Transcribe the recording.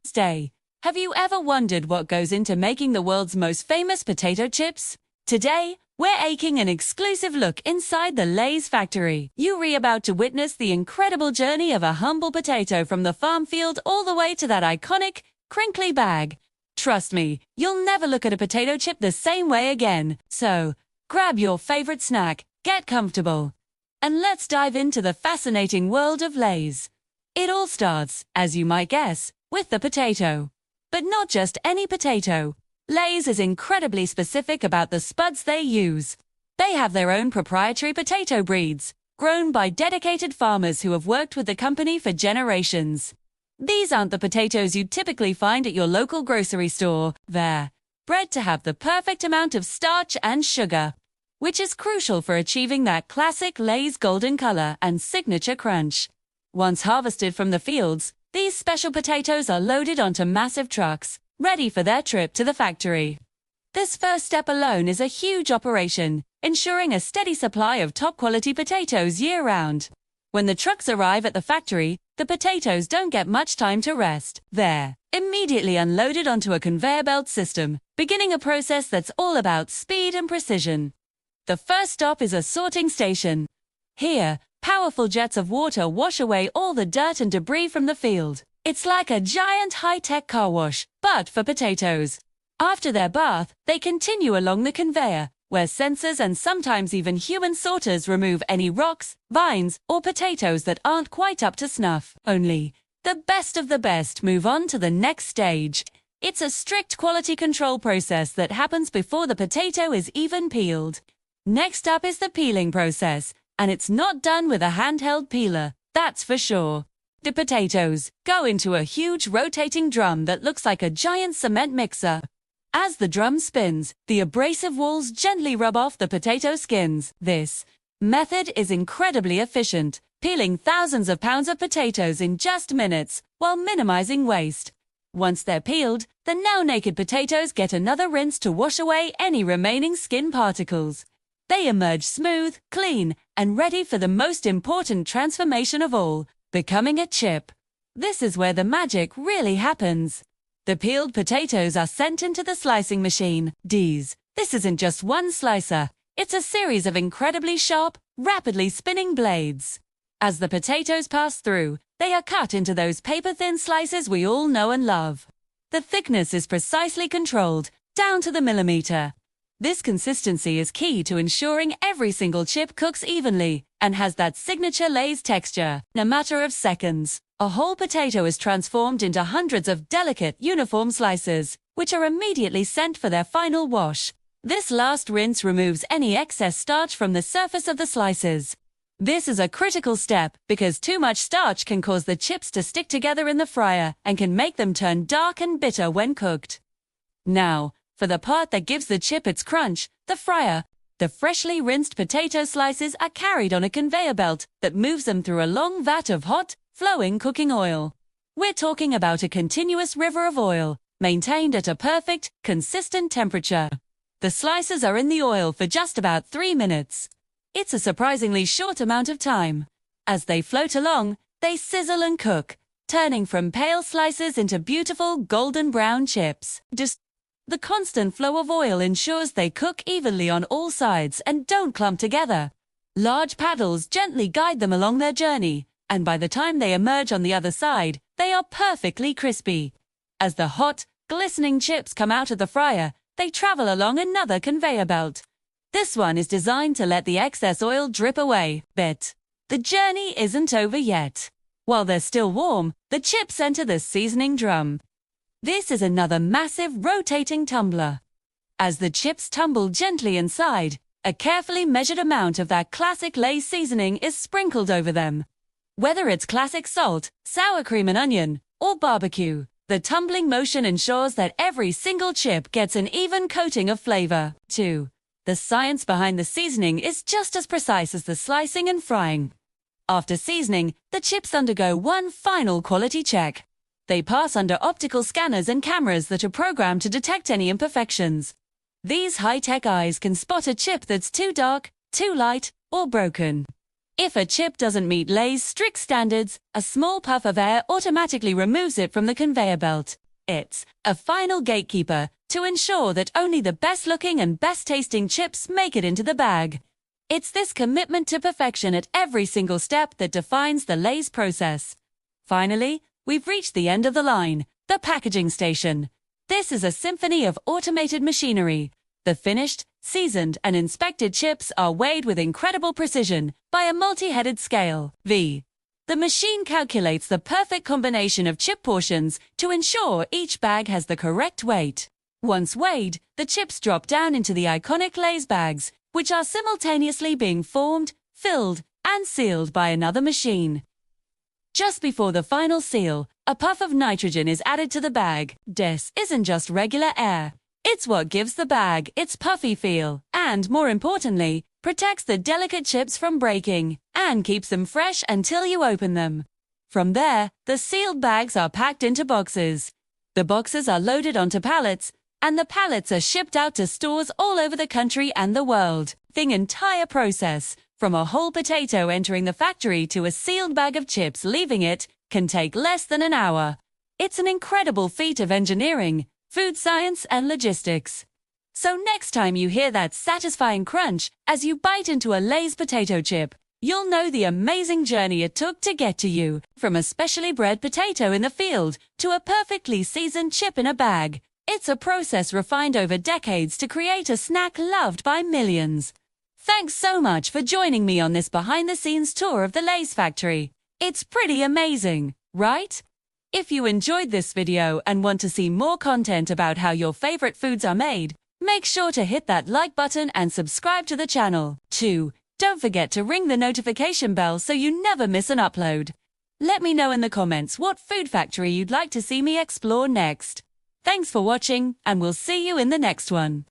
Stay. Have you ever wondered what goes into making the world's most famous potato chips? Today, we're aching an exclusive look inside the Lay's factory. You're about to witness the incredible journey of a humble potato from the farm field all the way to that iconic, crinkly bag. Trust me, you'll never look at a potato chip the same way again. So, grab your favorite snack, get comfortable, and let's dive into the fascinating world of Lay's. It all starts, as you might guess, with the potato. But not just any potato. Lay's is incredibly specific about the spuds they use. They have their own proprietary potato breeds, grown by dedicated farmers who have worked with the company for generations. These aren't the potatoes you'd typically find at your local grocery store. They're bred to have the perfect amount of starch and sugar, which is crucial for achieving that classic Lay's golden color and signature crunch. Once harvested from the fields, these special potatoes are loaded onto massive trucks, ready for their trip to the factory. This first step alone is a huge operation, ensuring a steady supply of top-quality potatoes year-round. When the trucks arrive at the factory, the potatoes don't get much time to rest. They're immediately unloaded onto a conveyor belt system, beginning a process that's all about speed and precision. The first stop is a sorting station. Here, powerful jets of water wash away all the dirt and debris from the field. It's like a giant high-tech car wash, but for potatoes. After their bath, they continue along the conveyor, where sensors and sometimes even human sorters remove any rocks, vines, or potatoes that aren't quite up to snuff. Only the best of the best move on to the next stage. It's a strict quality control process that happens before the potato is even peeled. Next up is the peeling process, and it's not done with a handheld peeler, that's for sure. The potatoes go into a huge rotating drum that looks like a giant cement mixer. As the drum spins, the abrasive walls gently rub off the potato skins. This method is incredibly efficient, peeling thousands of pounds of potatoes in just minutes while minimizing waste. Once they're peeled, the now naked potatoes get another rinse to wash away any remaining skin particles. They emerge smooth, clean, and ready for the most important transformation of all, becoming a chip. This is where the magic really happens. The peeled potatoes are sent into the slicing machine. This isn't just one slicer. It's a series of incredibly sharp, rapidly spinning blades. As the potatoes pass through, they are cut into those paper-thin slices we all know and love. The thickness is precisely controlled, down to the millimeter. This consistency is key to ensuring every single chip cooks evenly and has that signature Lay's texture. In a matter of seconds, a whole potato is transformed into hundreds of delicate, uniform slices, which are immediately sent for their final wash. This last rinse removes any excess starch from the surface of the slices. This is a critical step because too much starch can cause the chips to stick together in the fryer and can make them turn dark and bitter when cooked. Now, for the part that gives the chip its crunch, the fryer. The freshly rinsed potato slices are carried on a conveyor belt that moves them through a long vat of hot, flowing cooking oil. We're talking about a continuous river of oil, maintained at a perfect, consistent temperature. The slices are in the oil for just about 3 minutes. It's a surprisingly short amount of time. As they float along, they sizzle and cook, turning from pale slices into beautiful golden brown chips. The constant flow of oil ensures they cook evenly on all sides and don't clump together. Large paddles gently guide them along their journey, and by the time they emerge on the other side, they are perfectly crispy. As the hot, glistening chips come out of the fryer, they travel along another conveyor belt. This one is designed to let the excess oil drip away, but the journey isn't over yet. While they're still warm, the chips enter the seasoning drum. This is another massive rotating tumbler. As the chips tumble gently inside, a carefully measured amount of that classic Lay's seasoning is sprinkled over them. Whether it's classic salt, sour cream and onion, or barbecue, the tumbling motion ensures that every single chip gets an even coating of flavor. 2. The science behind the seasoning is just as precise as the slicing and frying. After seasoning, the chips undergo one final quality check. They pass under optical scanners and cameras that are programmed to detect any imperfections. These high-tech eyes can spot a chip that's too dark, too light, or broken. If a chip doesn't meet Lay's strict standards, a small puff of air automatically removes it from the conveyor belt. It's a final gatekeeper to ensure that only the best-looking and best-tasting chips make it into the bag. It's this commitment to perfection at every single step that defines the Lay's process. Finally, we've reached the end of the line, the packaging station. This is a symphony of automated machinery. The finished, seasoned, and inspected chips are weighed with incredible precision by a multi-headed scale. The machine calculates the perfect combination of chip portions to ensure each bag has the correct weight. Once weighed, the chips drop down into the iconic Lay's bags, which are simultaneously being formed, filled, and sealed by another machine. Just before the final seal, a puff of nitrogen is added to the bag. This isn't just regular air. It's what gives the bag its puffy feel, and more importantly, protects the delicate chips from breaking, and keeps them fresh until you open them. From there, the sealed bags are packed into boxes. The boxes are loaded onto pallets, and the pallets are shipped out to stores all over the country and the world. The entire process, from a whole potato entering the factory to a sealed bag of chips leaving it, can take less than an hour. It's an incredible feat of engineering, food science, and logistics. So next time you hear that satisfying crunch as you bite into a Lay's potato chip, you'll know the amazing journey it took to get to you, from a specially bred potato in the field to a perfectly seasoned chip in a bag. It's a process refined over decades to create a snack loved by millions. Thanks so much for joining me on this behind-the-scenes tour of the Lay's factory. It's pretty amazing, right? If you enjoyed this video and want to see more content about how your favorite foods are made, make sure to hit that like button and subscribe to the channel. 2. Don't forget to ring the notification bell so you never miss an upload. Let me know in the comments what food factory you'd like to see me explore next. Thanks for watching, and we'll see you in the next one.